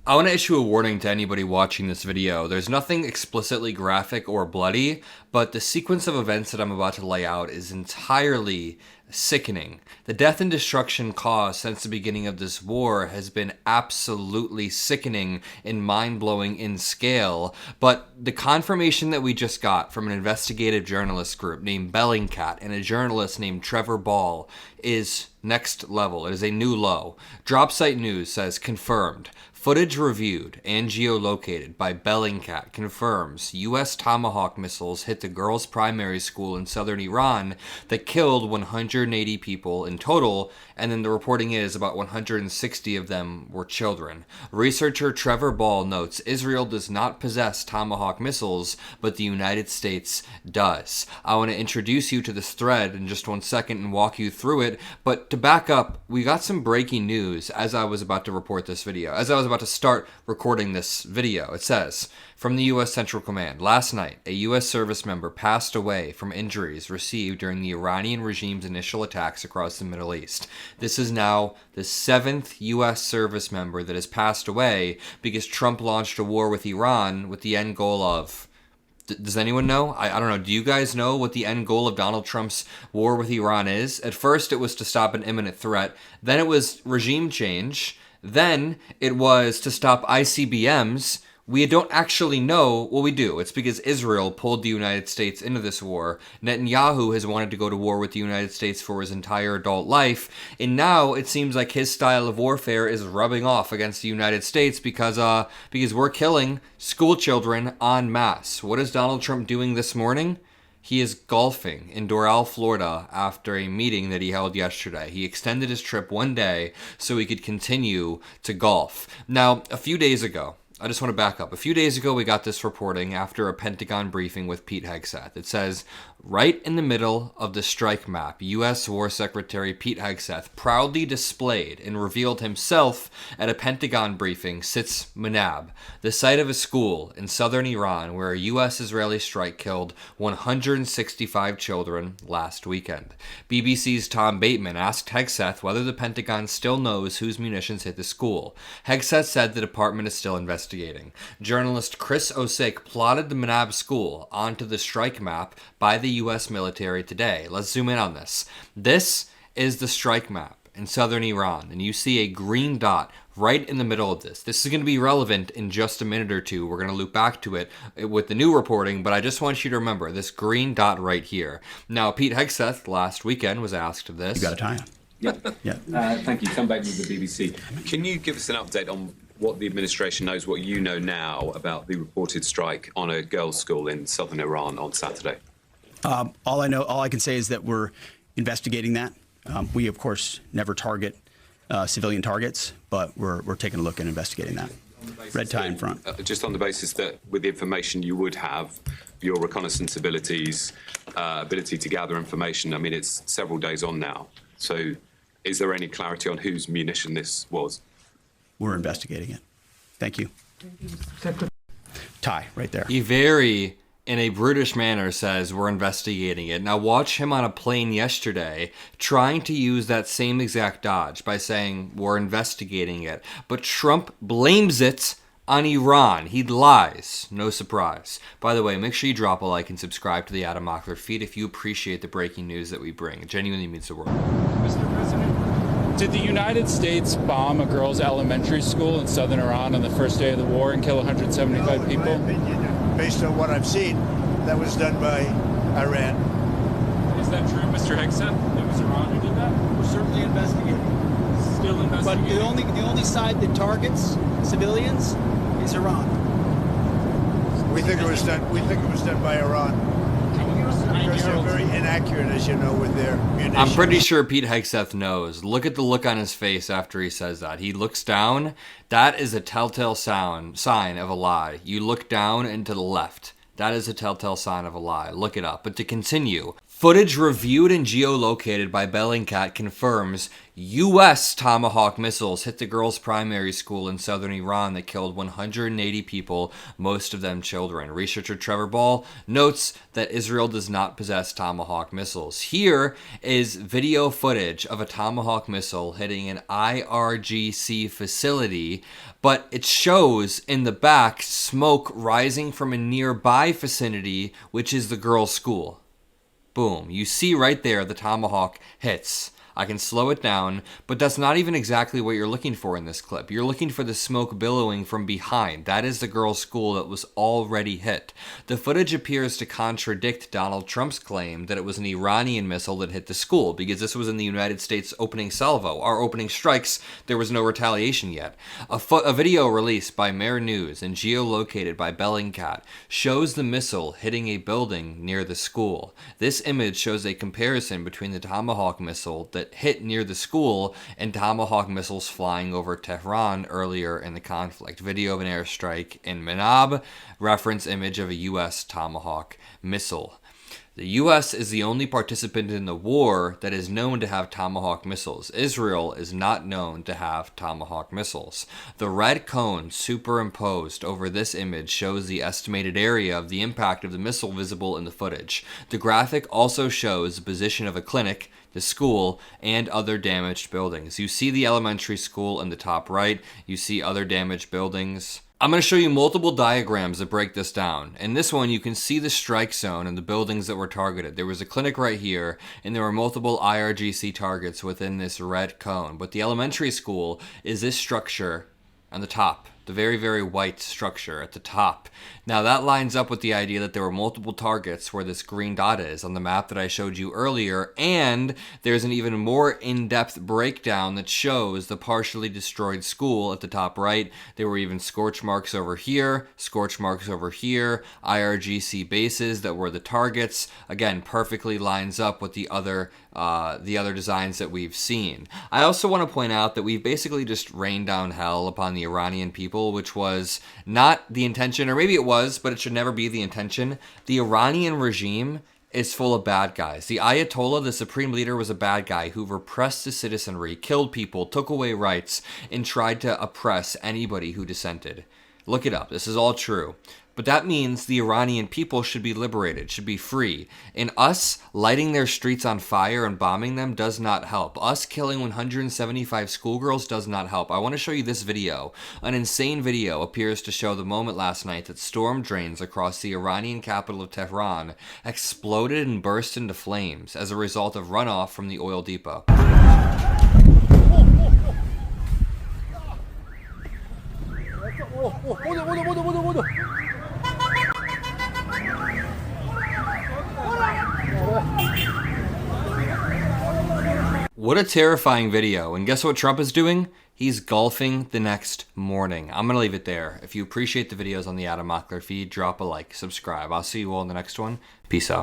I want to issue a warning to anybody watching this video. There's nothing explicitly graphic or bloody, but the sequence of events that I'm about to lay out is entirely sickening. The death and destruction caused since the beginning of this war has been absolutely sickening and mind-blowing in scale, but the confirmation that we just got from an investigative journalist group named Bellingcat and a journalist named Trevor Ball is next level. It is a new low. Dropsite News says, confirmed. Footage reviewed and geolocated by Bellingcat confirms U.S. Tomahawk missiles hit the girls' primary school in southern Iran that killed 180 people in total, and then the reporting is about 160 of them were children. Researcher Trevor Ball notes Israel does not possess Tomahawk missiles, but the United States does. I want to introduce you to this thread in just 1 second and walk you through it, but to back up, we got some breaking news as I was about to report this video. As I was about to start recording this video, it says, from the U.S. Central Command, last night, a U.S. service member passed away from injuries received during the Iranian regime's initial attacks across the Middle East. This is now the 7th U.S. service member that has passed away because Trump launched a war with Iran with the end goal of... Does anyone know? I don't know. Do you guys know what the end goal of Donald Trump's war with Iran is? At first, it was to stop an imminent threat. Then it was regime change. Then it was to stop ICBMs. We don't actually know. Well, we do. It's because Israel pulled the United States into this war. Netanyahu has wanted to go to war with the United States for his entire adult life. And now it seems like his style of warfare is rubbing off against the United States because we're killing school children en masse. What is Donald Trump doing this morning? He is golfing in Doral, Florida after a meeting that he held yesterday. He extended his trip 1 day so he could continue to golf. Now, a few days ago, I just want to back up. A few days ago, we got this reporting after a Pentagon briefing with Pete Hegseth. It says, right in the middle of the strike map, U.S. War Secretary Pete Hegseth proudly displayed and revealed himself at a Pentagon briefing sits Manab, the site of a school in southern Iran where a U.S.-Israeli strike killed 165 children last weekend. BBC's Tom Bateman asked Hegseth whether the Pentagon still knows whose munitions hit the school. Hegseth said the department is still investigating. Journalist Chris Osik plotted the Manab school onto the strike map by the U.S. military today. Let's zoom in on this. This is the strike map in southern Iran, and you see a green dot right in the middle of this. This is going to be relevant in just a minute or two. We're going to loop back to it with the new reporting, but I just want you to remember this green dot right here. Now, Pete Hegseth last weekend was asked of this. You got a tie on. Yeah. Thank you. Tom Bateman with the BBC. Can you give us an update on what the administration knows, what you know now about the reported strike on a girls' school in southern Iran on Saturday? All I can say is that we're investigating that. We, of course, never target civilian targets, but we're taking a look and investigating that. Red tie in front. Just on the basis that with the information you would have, your reconnaissance abilities, ability to gather information, I mean, it's several days on now. So is there any clarity on whose munition this was? We're investigating it. Thank you. Tie right there. He very, in a brutish manner, says we're investigating it. Now watch him on a plane yesterday trying to use that same exact dodge by saying we're investigating it. But Trump blames it on Iran. He lies. No surprise. By the way, make sure you drop a like and subscribe to the Adam Mockler feed if you appreciate the breaking news that we bring. It genuinely means the world. Mr. President, did the United States bomb a girls' elementary school in southern Iran on the first day of the war and kill 175 people? In my opinion, based on what I've seen, that was done by Iran. Is that true, Mr. Hegseth? It was Iran who did that? We're certainly investigating. Still investigating? But the only side that targets civilians is Iran. We think it was done. We think it was done by Iran. Because they're very inaccurate, as you know, with their munitions. I'm pretty sure Pete Hegseth knows. Look at the look on his face after he says that. He looks down. That is a telltale sign of a lie. You look down and to the left. That is a telltale sign of a lie. Look it up. But to continue, Footage reviewed and geolocated by Bellingcat confirms U.S. Tomahawk missiles hit the girls' primary school in southern Iran that killed 180 people, most of them children. Researcher Trevor Ball notes that Israel does not possess Tomahawk missiles. Here is video footage of a Tomahawk missile hitting an IRGC facility, but it shows in the back smoke rising from a nearby vicinity, which is the girls' school. Boom. You see right there the Tomahawk hits. I can slow it down, but that's not even exactly what you're looking for in this clip. You're looking for the smoke billowing from behind. That is the girls' school that was already hit. The footage appears to contradict Donald Trump's claim that it was an Iranian missile that hit the school, because this was in the United States opening salvo. Our opening strikes, there was no retaliation yet. A video released by Mer News and geolocated by Bellingcat shows the missile hitting a building near the school. This image shows a comparison between the Tomahawk missile that hit near the school and Tomahawk missiles flying over Tehran earlier in the conflict. Video of an airstrike in Manab, reference image of a U.S. Tomahawk missile. The U.S. is the only participant in the war that is known to have Tomahawk missiles. Israel is not known to have Tomahawk missiles. The red cone superimposed over this image shows the estimated area of the impact of the missile visible in the footage. The graphic also shows the position of a clinic, the school, and other damaged buildings. You see the elementary school in the top right. You see other damaged buildings. I'm going to show you multiple diagrams that break this down. In this one, you can see the strike zone and the buildings that were targeted. There was a clinic right here, and there were multiple IRGC targets within this red cone. But the elementary school is this structure on the top. The very, very white structure at the top. Now that lines up with the idea that there were multiple targets where this green dot is on the map that I showed you earlier, and there's an even more in-depth breakdown that shows the partially destroyed school at the top right. There were even scorch marks over here, scorch marks over here, IRGC bases that were the targets. Again, perfectly lines up with the other designs that we've seen. I also want to point out that we've basically just rained down hell upon the Iranian people, which was not the intention, or maybe it was, but it should never be the intention. The Iranian regime is full of bad guys. The Ayatollah, the supreme leader, was a bad guy who repressed the citizenry, killed people, took away rights, and tried to oppress anybody who dissented. Look it up. This is all true. But that means the Iranian people should be liberated, should be free. And us lighting their streets on fire and bombing them does not help. Us killing 175 schoolgirls does not help. I want to show you this video. An insane video appears to show the moment last night that storm drains across the Iranian capital of Tehran exploded and burst into flames as a result of runoff from the oil depot. What a terrifying video. And guess what Trump is doing? He's golfing the next morning. I'm going to leave it there. If you appreciate the videos on the Adam Mockler feed, drop a like, subscribe. I'll see you all in the next one. Peace out.